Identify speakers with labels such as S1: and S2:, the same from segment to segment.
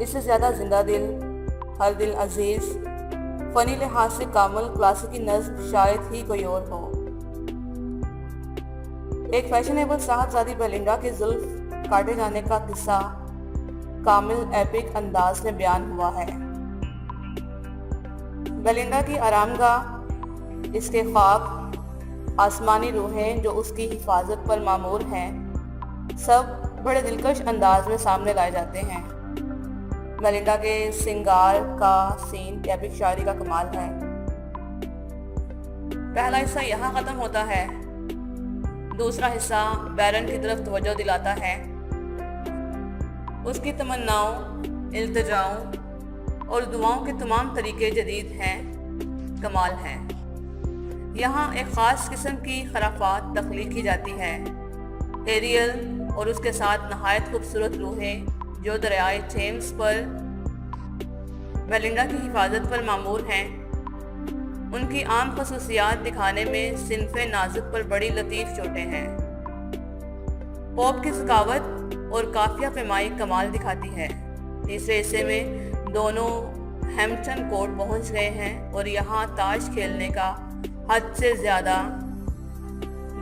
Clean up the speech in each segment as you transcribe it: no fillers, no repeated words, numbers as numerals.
S1: اس سے زیادہ زندہ دل، ہر دل عزیز، فنی لحاظ سے کامل کلاسیکی نظم شاید ہی کوئی اور ہو۔ ایک فیشنیبل صاحبزادی بیلنڈا کے زلف کاٹے جانے کا قصہ کامل ایپک انداز میں بیان ہوا ہے۔ بیلنڈا کی آرام گاہ، اس کے خواب، آسمانی روحیں جو اس کی حفاظت پر مامور ہیں، سب بڑے دلکش انداز میں سامنے لائے جاتے ہیں۔ بیلنڈا کے سنگار کا سین ایپک شاعری کا کمال ہے۔ پہلا حصہ یہاں ختم ہوتا ہے۔ دوسرا حصہ بیرن کی طرف توجہ دلاتا ہے۔ اس کی تمناؤں، التجاؤں اور دعاؤں کے تمام طریقے جدید ہیں، کمال ہیں۔ یہاں ایک خاص قسم کی خرافات تخلیق کی جاتی ہے۔ ایریل اور اس کے ساتھ نہایت خوبصورت روحیں جو دریائے تھیمس پر بیلنڈا کی حفاظت پر مامور ہیں، ان کی عام خصوصیات دکھانے میں صنف نازک پر بڑی لطیف چوٹیں ہیں۔ پوپ کی ثقافت اور قافیہ پیمائی کمال دکھاتی ہے۔ تیسرے حصے میں دونوں ہیمپٹن کورٹ پہنچ گئے ہیں اور یہاں تاش کھیلنے کا حد سے زیادہ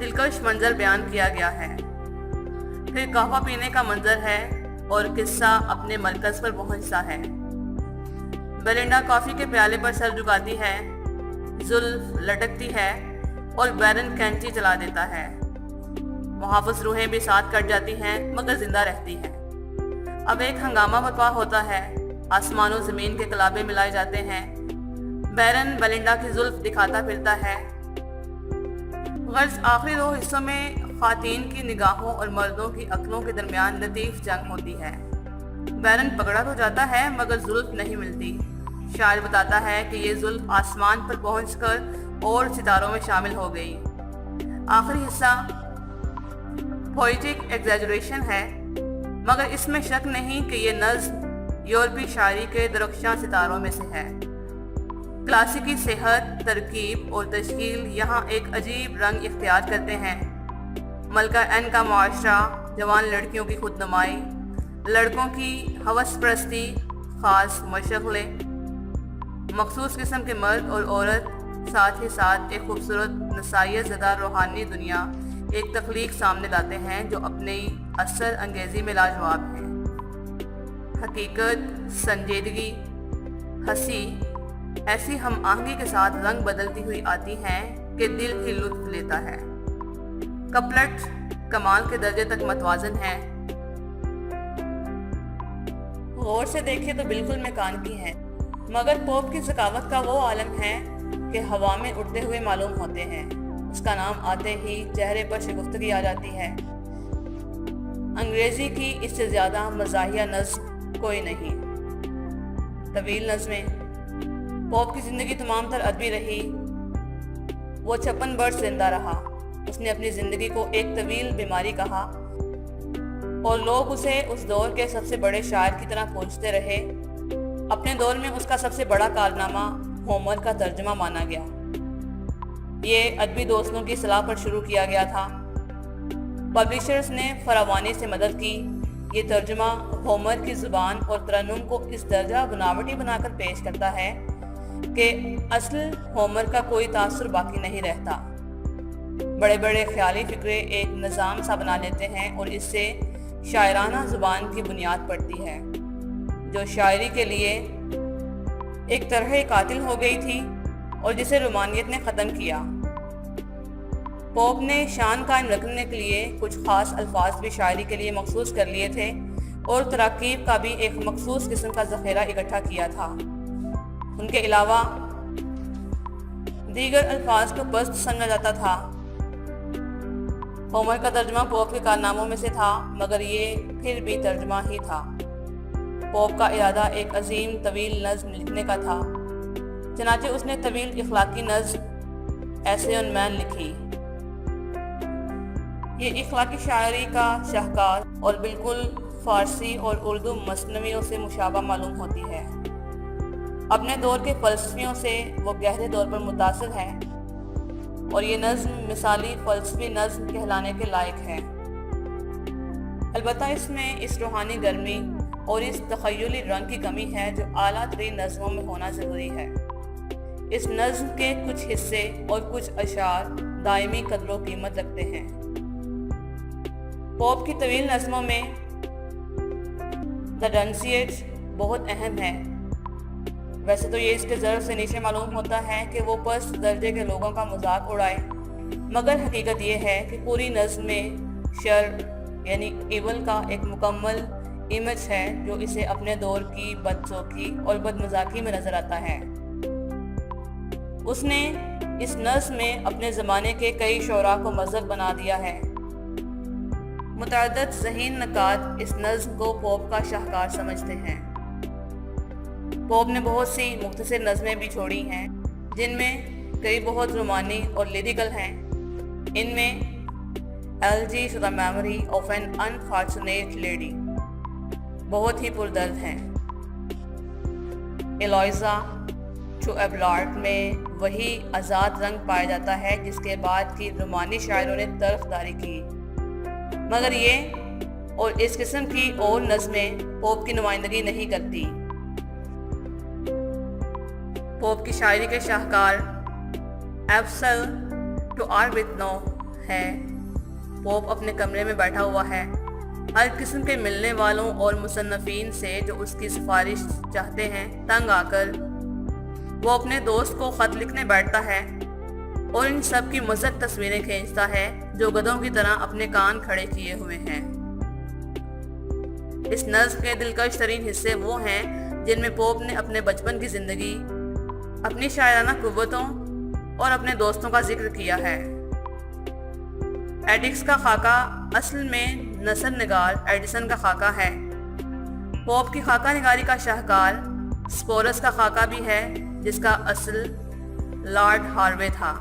S1: دلکش منظر بیان کیا گیا ہے۔ پھر قہوہ پینے کا منظر ہے اور قصہ اپنے مرکز پر پہنچتا ہے۔ بیلنڈا کافی کے پیالے پر سر جھکاتی ہے، زلف لٹکتی ہے اور بیرن کینچی چلا دیتا ہے۔ محافظ روحیں بھی ساتھ کٹ جاتی ہیں مگر زندہ رہتی ہیں۔ اب ایک ہنگامہ برپا ہوتا ہے، آسمان و زمین کے کلابے ملائے جاتے ہیں۔ بیرن بیلنڈا کی زلف دکھاتا پھرتا ہے۔ غرض آخری دو حصوں میں خواتین کی نگاہوں اور مردوں کی عقلوں کے درمیان لطیف جنگ ہوتی ہے۔ بیرن پکڑا تو جاتا ہے مگر زلف نہیں ملتی۔ شاعر بتاتا ہے کہ یہ زلف آسمان پر پہنچ کر اور ستاروں میں شامل ہو گئی۔ آخری حصہ پوئٹک ایگزیجریشن ہے مگر اس میں شک نہیں کہ یہ نظم یورپی شاعری کے درخشاں ستاروں میں سے ہے۔ کلاسیکی صحت، ترکیب اور تشکیل یہاں ایک عجیب رنگ اختیار کرتے ہیں۔ ملکہ این کا معاشرہ، جوان لڑکیوں کی خود نمائی، لڑکوں کی ہوس پرستی، خاص مشغلے، مخصوص قسم کے مرد اور عورت، ساتھ ہی ساتھ ایک خوبصورت نسائیت زدہ روحانی دنیا ایک تخلیق سامنے لاتے ہیں جو اپنی اثر انگیزی میں لاجواب ہے۔ حقیقت، سنجیدگی، ہنسی ایسی ہم آہنگی کے ساتھ رنگ بدلتی ہوئی آتی ہیں کہ دل ہی لطف لیتا ہے۔ کپلٹ کمال کے درجے تک متوازن ہے۔ غور سے دیکھیں تو بالکل میکانیکی ہے مگر پوپ کی ثقافت کا وہ عالم ہے کہ ہوا میں اڑتے ہوئے معلوم ہوتے ہیں۔ اس کا نام آتے ہی چہرے پر شگفتگی آ جاتی ہے۔ انگریزی کی اس سے زیادہ مزاحیہ نظم کوئی نہیں۔ طویل نظمیں۔ پوپ کی زندگی تمام تر ادبی رہی۔ وہ 56 برس زندہ رہا۔ اس نے اپنی زندگی کو ایک طویل بیماری کہا اور لوگ اسے اس دور کے سب سے بڑے شاعر کی طرح پوجتے رہے۔ اپنے دور میں اس کا سب سے بڑا کارنامہ ہومر کا ترجمہ مانا گیا۔ یہ ادبی دوستوں کی صلاح پر شروع کیا گیا تھا۔ پبلشرز نے فراوانی سے مدد کی۔ یہ ترجمہ ہومر کی زبان اور ترنم کو اس درجہ بناوٹی بنا کر پیش کرتا ہے کہ اصل ہومر کا کوئی تاثر باقی نہیں رہتا۔ بڑے بڑے خیالی فکرے ایک نظام سا بنا لیتے ہیں اور اس سے شاعرانہ زبان کی بنیاد پڑتی ہے جو شاعری کے لیے ایک طرح قاتل ہو گئی تھی اور جسے رومانیت نے ختم کیا۔ پوپ نے شان قائم رکھنے کے لیے کچھ خاص الفاظ بھی شاعری کے لیے مخصوص کر لیے تھے اور تراکیب کا بھی ایک مخصوص قسم کا ذخیرہ اکٹھا کیا تھا۔ ان کے علاوہ دیگر الفاظ کو پست سمجھا جاتا تھا۔ ہومر کا ترجمہ پوپ کے کارناموں میں سے تھا مگر یہ پھر بھی ترجمہ ہی تھا۔ پوپ کا ارادہ ایک عظیم طویل نظم لکھنے کا تھا، چنانچہ اس نے طویل اخلاقی نظم ایسے آن مین لکھی۔ یہ اخلاقی شاعری کا شاہکار اور بالکل فارسی اور اردو مثنویوں سے مشابہ معلوم ہوتی ہے۔ اپنے دور کے فلسفیوں سے وہ گہرے طور پر متاثر ہے اور یہ نظم مثالی فلسفی نظم کہلانے کے لائق ہے۔ البتہ اس میں اس روحانی گرمی اور اس تخیلی رنگ کی کمی ہے جو اعلیٰ ترین نظموں میں ہونا ضروری ہے۔ اس نظم کے کچھ حصے اور کچھ اشعار دائمی قدر و قیمت رکھتے ہیں۔ پوپ کی طویل نظموں میں دی ڈنسیٹ بہت اہم ہے۔ ویسے تو یہ اس کے ضرب سے نیچے معلوم ہوتا ہے کہ وہ پست درجے کے لوگوں کا مذاق اڑائے، مگر حقیقت یہ ہے کہ پوری نظم میں شر یعنی ایول کا ایک مکمل امیج ہے جو اسے اپنے دور کی بدذوقی اور بدمزاقی میں نظر آتا ہے۔ اس نے اس نظم میں اپنے زمانے کے کئی شعراء کو مذہب بنا دیا ہے۔ متعدد ذہین نقاد اس نظم کو پوپ کا شاہکار سمجھتے ہیں۔ پوپ نے بہت سی مختصر نظمیں بھی چھوڑی ہیں جن میں کئی بہت رومانی اور لیریکل ہیں۔ ان میں elegy to the memory of an unfortunate lady بہت ہی پردرد ہیں۔ ایلوئزا ٹو ایبلارڈ میں وہی آزاد رنگ پایا جاتا ہے جس کے بعد کی رومانی شاعروں نے طرفداری کی، مگر یہ اور اس قسم کی اور نظمیں پوپ کی نمائندگی نہیں کرتی۔ پوپ کی شاعری کے شاہکار ایپسل ٹو آربتنو ہے۔ پوپ اپنے کمرے میں بیٹھا ہوا ہے، ہر قسم کے ملنے والوں اور مصنفین سے جو اس کی سفارش چاہتے ہیں تنگ آ کر وہ اپنے دوست کو خط لکھنے بیٹھتا ہے اور ان سب کی مزق تصویریں کھینچتا ہے جو گدھوں کی طرح اپنے کان کھڑے کیے ہوئے ہیں۔ اس نظم کے دلکش ترین حصے وہ ہیں جن میں پوپ نے اپنے بچپن کی زندگی، اپنی شاعرانہ قوتوں اور اپنے دوستوں کا ذکر کیا ہے۔ ایڈکس کا خاکہ اصل میں نثر نگار ایڈیسن کا خاکہ ہے۔ پوپ کی خاکہ نگاری کا شاہکار سپورس کا خاکہ بھی ہے جس کا اصل لارڈ ہاروے تھا۔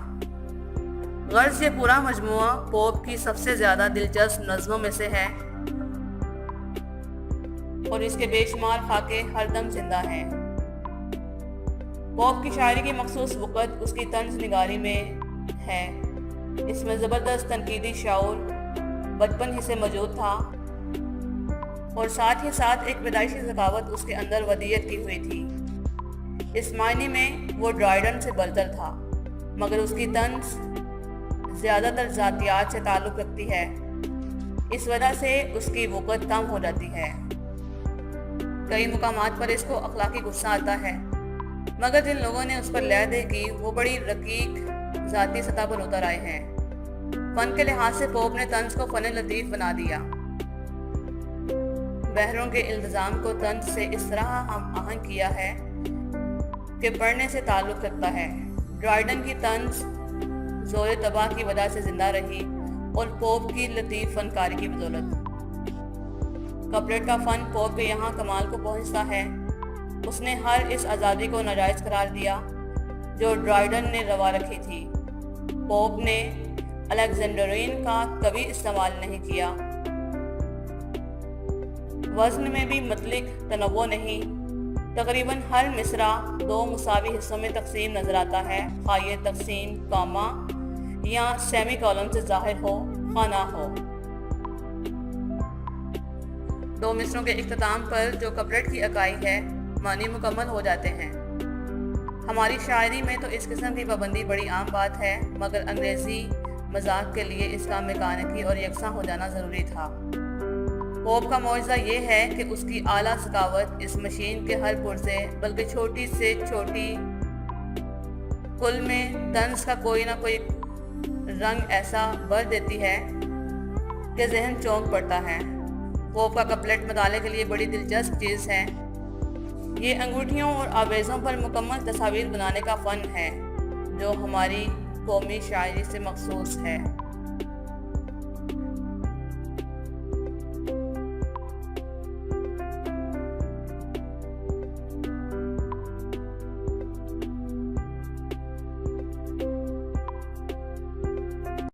S1: غرض یہ پورا مجموعہ پوپ کی سب سے زیادہ دلچسپ نظموں میں سے ہے اور اس کے بے شمار خاکے ہر دم زندہ ہیں۔ پوپ کی شاعری کی مخصوص وقت اس کی طنز نگاری میں ہے۔ اس میں زبردست تنقیدی شعور بچپن ہی سے موجود تھا اور ساتھ ہی ساتھ ایک پیدائشی ذکاوت اس کے اندر ودیعت کی ہوئی تھی۔ اس معنی میں وہ ڈرائیڈن سے برتر تھا، مگر اس کی طنز زیادہ تر ذاتیات سے تعلق رکھتی ہے، اس وجہ سے اس کی وقت کم ہو جاتی ہے۔ کئی مقامات پر اس کو اخلاقی غصہ آتا ہے، مگر جن لوگوں نے اس پر لہدے کی وہ بڑی رقیق ذاتی سطح پر اتر آئے ہیں۔ فن کے لحاظ سے پوپ نے طنز کو فن لطیف بنا دیا۔ بحروں کے التزام کو طنز سے اس طرح ہم آہنگ کیا ہے کہ پڑھنے سے تعلق رکھتا ہے۔ ڈرائیڈن کی طنز زور طبع کی وجہ سے زندہ رہی اور پوپ کی لطیف فنکاری کی بدولت۔ کپلیٹ کا فن پوپ کے یہاں کمال کو پہنچتا ہے۔ اس نے ہر اس آزادی کو ناجائز قرار دیا جو ڈرائیڈن نے روا رکھی تھی۔ پوپ نے الیگزینڈرین کا کبھی استعمال نہیں کیا۔ وزن میں بھی مطلق تنوع نہیں، تقریباً ہر مصرع 2 مساوی حصوں میں تقسیم نظر آتا ہے، خواہ یہ تقسیم کاما یا سیمی کولن سے ظاہر ہو خواہ نہ ہو۔ 2 مصروں کے اختتام پر جو کپلیٹ کی اکائی ہے معنی مکمل ہو جاتے ہیں۔ ہماری شاعری میں تو اس قسم کی پابندی بڑی عام بات ہے، مگر انگریزی مذاق کے لیے اس کا میکانکی اور یکساں ہو جانا ضروری تھا۔ پوپ کا معجزہ یہ ہے کہ اس کی اعلیٰ ثقافت اس مشین کے ہر پرزے بلکہ چھوٹی سے چھوٹی کل میں طنز کا کوئی نہ کوئی رنگ ایسا بھر دیتی ہے کہ ذہن چونک پڑتا ہے۔ پوپ کا کپلیٹ مطالعے کے لیے بڑی دلچسپ چیز ہے۔ یہ انگوٹھیوں اور آویزوں پر مکمل تصاویر بنانے کا فن ہے جو ہماری قومی شاعری سے مخصوص ہے۔